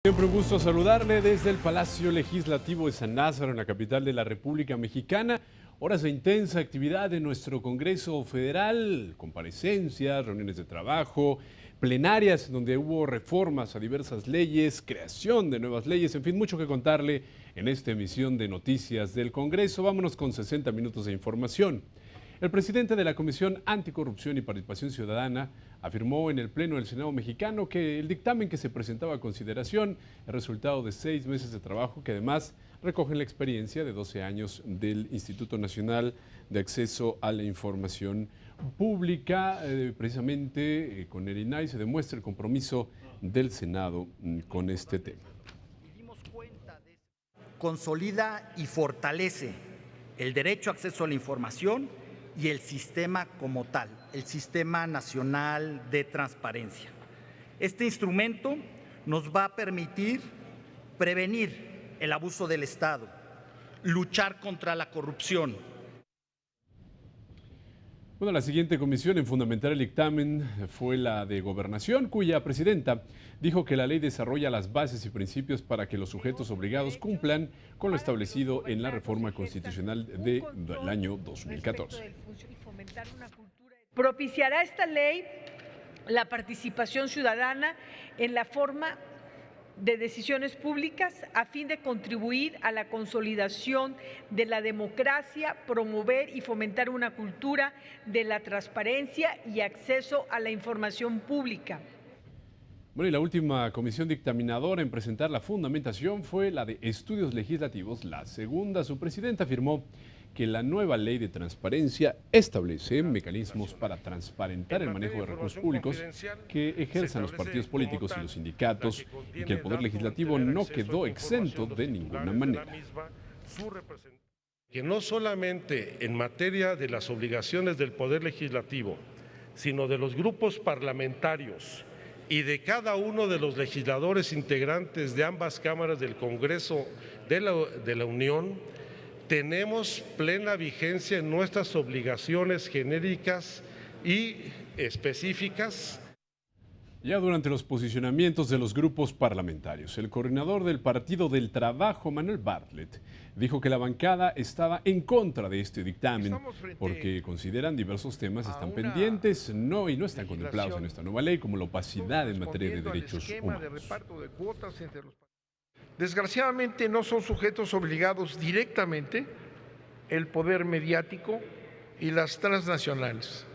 Siempre un gusto saludarle desde el Palacio Legislativo de San Lázaro, en la capital de la República Mexicana. Horas de intensa actividad en nuestro Congreso Federal, comparecencias, reuniones de trabajo, plenarias donde hubo reformas a diversas leyes, creación de nuevas leyes, en fin, mucho que contarle en esta emisión de Noticias del Congreso. Vámonos con 60 minutos de información. El presidente de la Comisión Anticorrupción y Participación Ciudadana afirmó en el Pleno del Senado mexicano que el dictamen que se presentaba a consideración es resultado de 6 meses de trabajo que además recogen la experiencia de 12 años del Instituto Nacional de Acceso a la Información Pública. Precisamente con el INAI se demuestra el compromiso del Senado con este tema. Consolida y fortalece el derecho a acceso a la información y el sistema como tal, el Sistema Nacional de Transparencia. Este instrumento nos va a permitir prevenir el abuso del Estado, luchar contra la corrupción. Bueno, la siguiente comisión en fundamentar el dictamen fue la de Gobernación, cuya presidenta dijo que la ley desarrolla las bases y principios para que los sujetos obligados cumplan con lo establecido en la reforma constitucional del año 2014. Propiciará esta ley la participación ciudadana en la forma de decisiones públicas a fin de contribuir a la consolidación de la democracia, promover y fomentar una cultura de la transparencia y acceso a la información pública. Bueno, y la última comisión dictaminadora en presentar la fundamentación fue la de Estudios Legislativos. La segunda, su presidenta afirmó que la nueva ley de transparencia establece mecanismos para transparentar el manejo de recursos públicos que ejerzan los partidos políticos y los sindicatos y que el Poder Legislativo no quedó exento de ninguna manera. Que no solamente en materia de las obligaciones del Poder Legislativo, sino de los grupos parlamentarios y de cada uno de los legisladores integrantes de ambas cámaras del Congreso de la Unión, tenemos plena vigencia en nuestras obligaciones genéricas y específicas. Ya durante los posicionamientos de los grupos parlamentarios, el coordinador del Partido del Trabajo, Manuel Bartlett, dijo que la bancada estaba en contra de este dictamen porque consideran diversos temas están pendientes y no están contemplados en esta nueva ley, como la opacidad en materia de derechos humanos. Desgraciadamente no son sujetos obligados directamente el poder mediático y las transnacionales.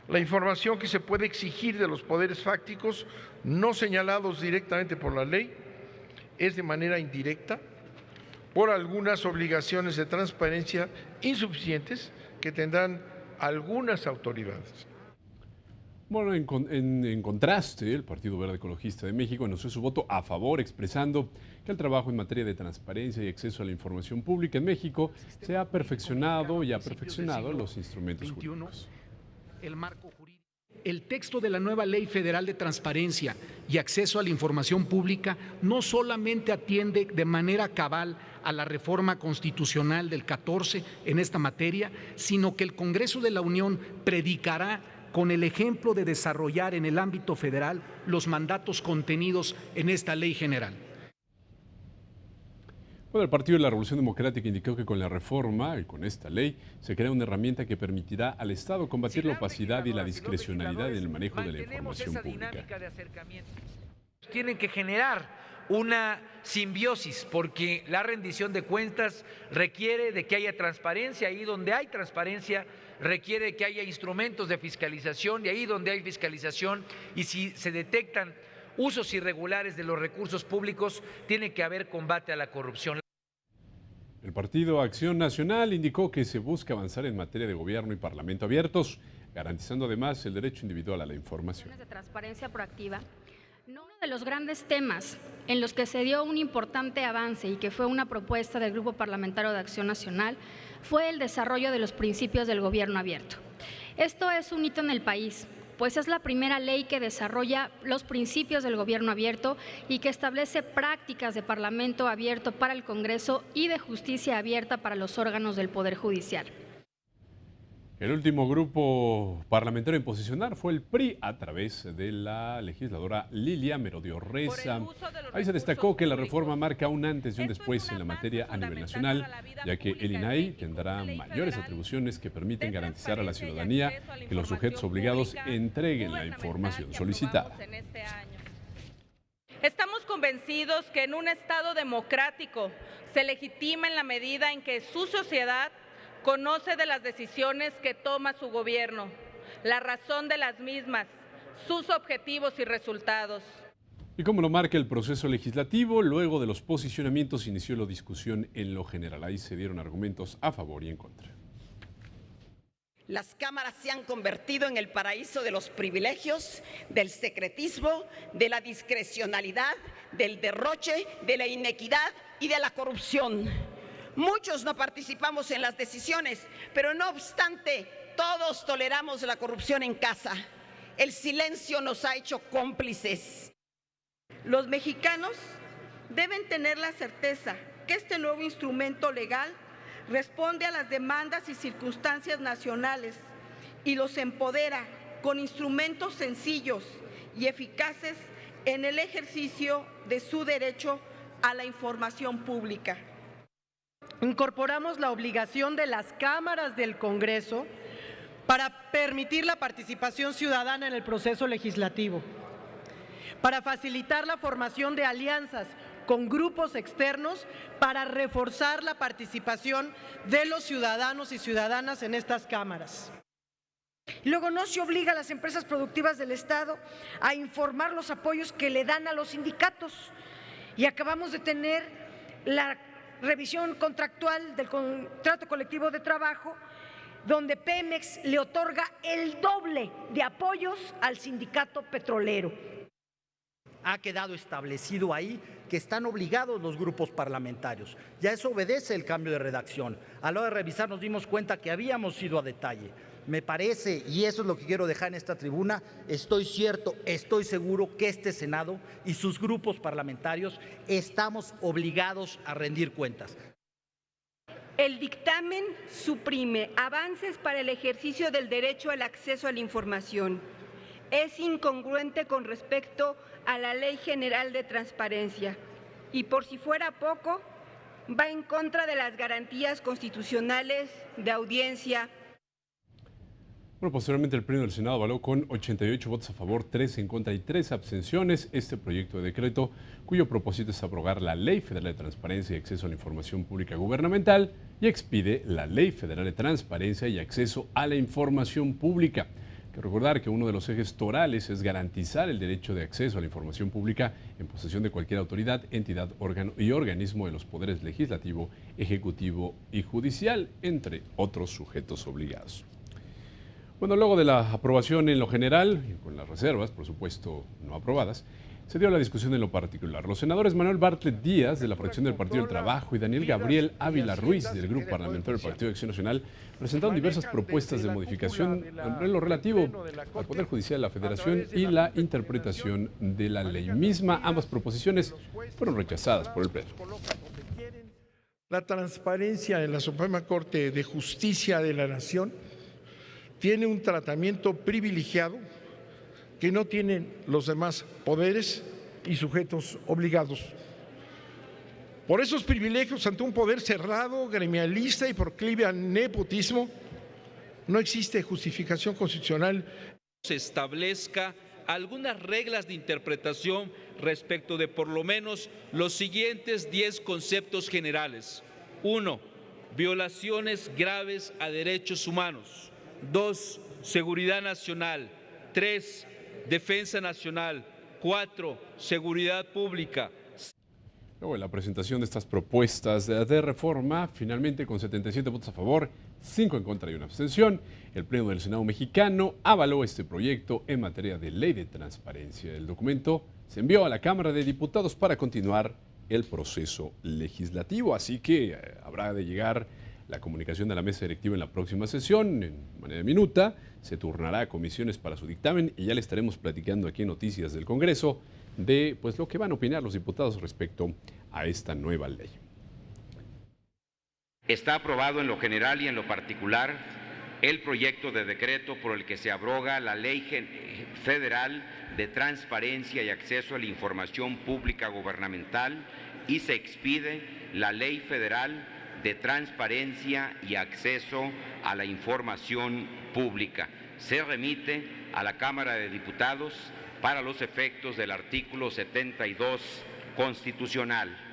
La información que se puede exigir de los poderes fácticos no señalados directamente por la ley es de manera indirecta por algunas obligaciones de transparencia insuficientes que tendrán algunas autoridades. Bueno, en contraste, el Partido Verde Ecologista de México anunció su voto a favor, expresando que el trabajo en materia de transparencia y acceso a la información pública en México se ha perfeccionado y ha perfeccionado los instrumentos jurídicos. El texto de la nueva Ley Federal de Transparencia y Acceso a la Información Pública no solamente atiende de manera cabal a la reforma constitucional del 14 en esta materia, sino que el Congreso de la Unión predicará con el ejemplo de desarrollar en el ámbito federal los mandatos contenidos en esta ley general. Bueno, el Partido de la Revolución Democrática indicó que con la reforma y con esta ley se crea una herramienta que permitirá al Estado combatir la opacidad y la discrecionalidad en el manejo de la información pública. Tienen que generar una simbiosis porque la rendición de cuentas requiere de que haya transparencia, ahí donde hay transparencia requiere que haya instrumentos de fiscalización y ahí donde hay fiscalización y si se detectan usos irregulares de los recursos públicos tiene que haber combate a la corrupción. El Partido Acción Nacional indicó que se busca avanzar en materia de gobierno y parlamento abiertos, garantizando además el derecho individual a la información. De transparencia proactiva. Uno de los grandes temas en los que se dio un importante avance y que fue una propuesta del Grupo Parlamentario de Acción Nacional fue el desarrollo de los principios del gobierno abierto. Esto es un hito en el país, pues es la primera ley que desarrolla los principios del gobierno abierto y que establece prácticas de parlamento abierto para el Congreso y de justicia abierta para los órganos del Poder Judicial. El último grupo parlamentario en posicionar fue el PRI a través de la legisladora Lilia Merodio Reza. Ahí se destacó que la reforma marca un antes y un después en la materia a nivel nacional, ya que el INAI tendrá mayores atribuciones que permiten garantizar a la ciudadanía que los sujetos obligados entreguen la información solicitada. Estamos convencidos que en un Estado democrático se legitima en la medida en que su sociedad conoce de las decisiones que toma su gobierno, la razón de las mismas, sus objetivos y resultados. Y como lo marca el proceso legislativo, luego de los posicionamientos inició la discusión en lo general. Ahí se dieron argumentos a favor y en contra. Las cámaras se han convertido en el paraíso de los privilegios, del secretismo, de la discrecionalidad, del derroche, de la inequidad y de la corrupción. Muchos no participamos en las decisiones, pero no obstante, todos toleramos la corrupción en casa. El silencio nos ha hecho cómplices. Los mexicanos deben tener la certeza que este nuevo instrumento legal responde a las demandas y circunstancias nacionales y los empodera con instrumentos sencillos y eficaces en el ejercicio de su derecho a la información pública. Incorporamos la obligación de las cámaras del Congreso para permitir la participación ciudadana en el proceso legislativo, para facilitar la formación de alianzas con grupos externos para reforzar la participación de los ciudadanos y ciudadanas en estas cámaras. Luego, no se obliga a las empresas productivas del Estado a informar los apoyos que le dan a los sindicatos. Y acabamos de tener la revisión contractual del contrato colectivo de trabajo, donde Pemex le otorga el doble de apoyos al sindicato petrolero. Ha quedado establecido ahí que están obligados los grupos parlamentarios. Ya eso obedece el cambio de redacción. A la hora de revisar nos dimos cuenta que habíamos ido a detalle. Me parece, y eso es lo que quiero dejar en esta tribuna, estoy seguro que este Senado y sus grupos parlamentarios estamos obligados a rendir cuentas. El dictamen suprime avances para el ejercicio del derecho al acceso a la información. Es incongruente con respecto a la Ley General de Transparencia y, por si fuera poco, va en contra de las garantías constitucionales de audiencia. Bueno, posteriormente el Pleno del Senado avaló con 88 votos a favor, 3 en contra y 3 abstenciones este proyecto de decreto, cuyo propósito es abrogar la Ley Federal de Transparencia y Acceso a la Información Pública Gubernamental y expide la Ley Federal de Transparencia y Acceso a la Información Pública. Hay que recordar que uno de los ejes torales es garantizar el derecho de acceso a la información pública en posesión de cualquier autoridad, entidad, órgano y organismo de los poderes legislativo, ejecutivo y judicial, entre otros sujetos obligados. Bueno, luego de la aprobación en lo general, y con las reservas, por supuesto, no aprobadas, se dio la discusión en lo particular. Los senadores Manuel Bartlett Díaz, de la fracción del Partido del Trabajo, y Daniel Gabriel Ávila Ruiz, del Grupo Parlamentario del Partido de Acción Nacional, presentaron diversas propuestas de modificación en lo relativo al Poder Judicial de la Federación y la interpretación de la ley misma. Ambas proposiciones fueron rechazadas por el Pleno. La transparencia en la Suprema Corte de Justicia de la Nación tiene un tratamiento privilegiado que no tienen los demás poderes y sujetos obligados. Por esos privilegios ante un poder cerrado, gremialista y proclive al nepotismo, no existe justificación constitucional. Se establezca algunas reglas de interpretación respecto de por lo menos los siguientes 10 conceptos generales. 1. Violaciones graves a derechos humanos. 2. Seguridad nacional. 3. Defensa nacional. 4. Seguridad pública. Luego de la presentación de estas propuestas de reforma, finalmente con 77 votos a favor, 5 en contra y una abstención, el Pleno del Senado mexicano avaló este proyecto en materia de ley de transparencia. El documento se envió a la Cámara de Diputados para continuar el proceso legislativo, así que habrá de llegar la comunicación de la mesa directiva en la próxima sesión, en manera minuta, se turnará a comisiones para su dictamen y ya le estaremos platicando aquí en Noticias del Congreso de pues, lo que van a opinar los diputados respecto a esta nueva ley. Está aprobado en lo general y en lo particular el proyecto de decreto por el que se abroga la Ley Federal de Transparencia y Acceso a la Información Pública Gubernamental y se expide la Ley Federal de Transparencia y Acceso a la Información Pública. Se remite a la Cámara de Diputados para los efectos del artículo 72 constitucional.